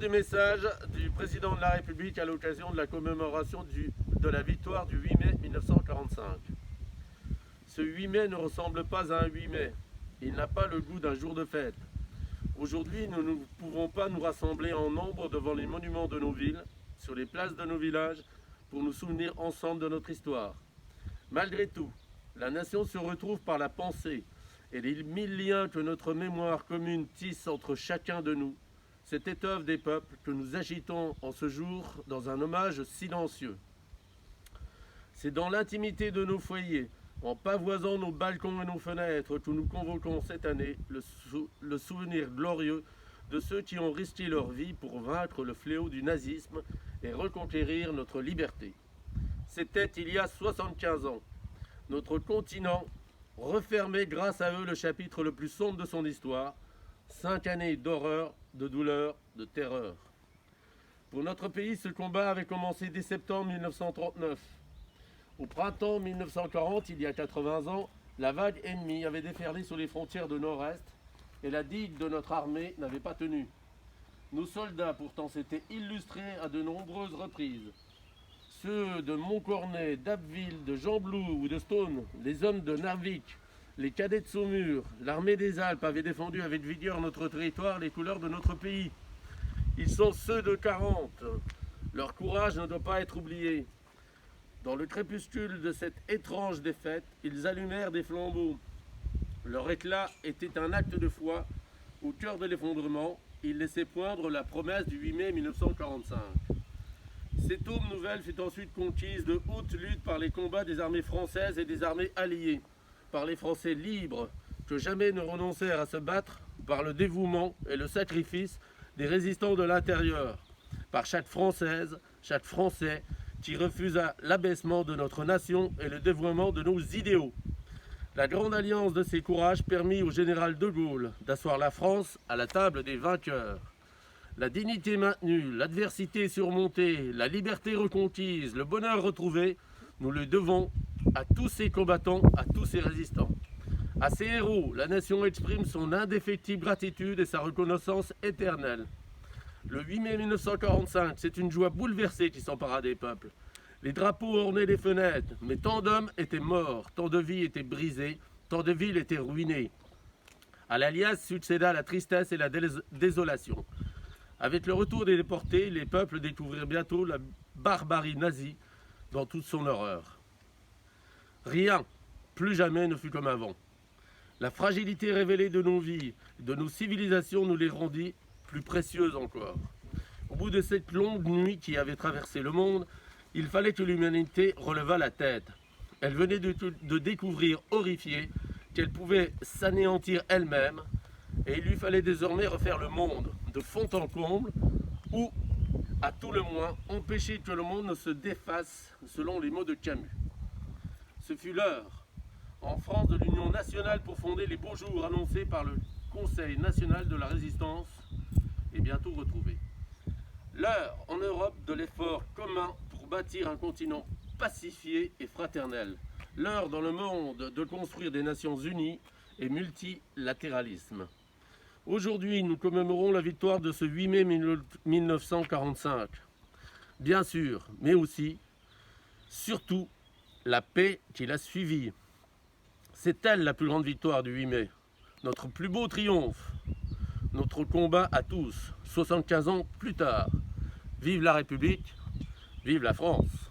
des messages du président de la République à l'occasion de la commémoration de la victoire du 8 mai 1945. Ce 8 mai ne ressemble pas à un 8 mai. Il n'a pas le goût d'un jour de fête. Aujourd'hui, nous ne pouvons pas nous rassembler en nombre devant les monuments de nos villes, sur les places de nos villages, pour nous souvenir ensemble de notre histoire. Malgré tout, la nation se retrouve par la pensée et les mille liens que notre mémoire commune tisse entre chacun de nous. Cette étoffe des peuples que nous agitons en ce jour dans un hommage silencieux. C'est dans l'intimité de nos foyers, en pavoisant nos balcons et nos fenêtres, que nous convoquons cette année le souvenir glorieux de ceux qui ont risqué leur vie pour vaincre le fléau du nazisme et reconquérir notre liberté. C'était il y a 75 ans. Notre continent refermait grâce à eux le chapitre le plus sombre de son histoire, 5 années d'horreur, de douleur, de terreur. Pour notre pays, ce combat avait commencé dès septembre 1939. Au printemps 1940, il y a 80 ans, la vague ennemie avait déferlé sur les frontières de Nord-Est et la digue de notre armée n'avait pas tenu. Nos soldats pourtant s'étaient illustrés à de nombreuses reprises. Ceux de Montcornet, d'Abbeville, de Gembloux ou de Stone, les hommes de Narvik, les cadets de Saumur, l'armée des Alpes avaient défendu avec vigueur notre territoire, les couleurs de notre pays. Ils sont ceux de 40. Leur courage ne doit pas être oublié. Dans le crépuscule de cette étrange défaite, ils allumèrent des flambeaux. Leur éclat était un acte de foi. Au cœur de l'effondrement, ils laissaient poindre la promesse du 8 mai 1945. Cette aube nouvelle fut ensuite conquise de haute lutte par les combats des armées françaises et des armées alliées, par les Français libres, que jamais ne renoncèrent à se battre, par le dévouement et le sacrifice des résistants de l'intérieur, par chaque Française, chaque Français, qui refusa l'abaissement de notre nation et le dévoiement de nos idéaux. La grande alliance de ces courages permit au général de Gaulle d'asseoir la France à la table des vainqueurs. La dignité maintenue, l'adversité surmontée, la liberté reconquise, le bonheur retrouvé, nous le devons à tous ces combattants, à tous ces résistants. À ces héros, la nation exprime son indéfectible gratitude et sa reconnaissance éternelle. Le 8 mai 1945, c'est une joie bouleversée qui s'empara des peuples. Les drapeaux ornaient les fenêtres, mais tant d'hommes étaient morts, tant de vies étaient brisées, tant de villes étaient ruinées. À l'alliance succéda la tristesse et la désolation. Avec le retour des déportés, les peuples découvrirent bientôt la barbarie nazie dans toute son horreur. Rien, plus jamais ne fut comme avant. La fragilité révélée de nos vies, de nos civilisations nous les rendit plus précieuses encore. Au bout de cette longue nuit qui avait traversé le monde, il fallait que l'humanité relevât la tête. Elle venait de découvrir, horrifiée, qu'elle pouvait s'anéantir elle-même, et il lui fallait désormais refaire le monde, de fond en comble, ou, à tout le moins, empêcher que le monde ne se défasse, selon les mots de Camus. Ce fut l'heure, en France, de l'Union nationale pour fonder les beaux jours annoncés par le Conseil national de la résistance, et bientôt retrouvés. L'heure, en Europe, de l'effort commun pour bâtir un continent pacifié et fraternel. L'heure, dans le monde, de construire des Nations unies et multilatéralisme. Aujourd'hui, nous commémorons la victoire de ce 8 mai 1945. Bien sûr, mais aussi, surtout, la paix qui l'a suivie. C'est elle la plus grande victoire du 8 mai. Notre plus beau triomphe. Notre combat à tous, 75 ans plus tard. Vive la République, vive la France.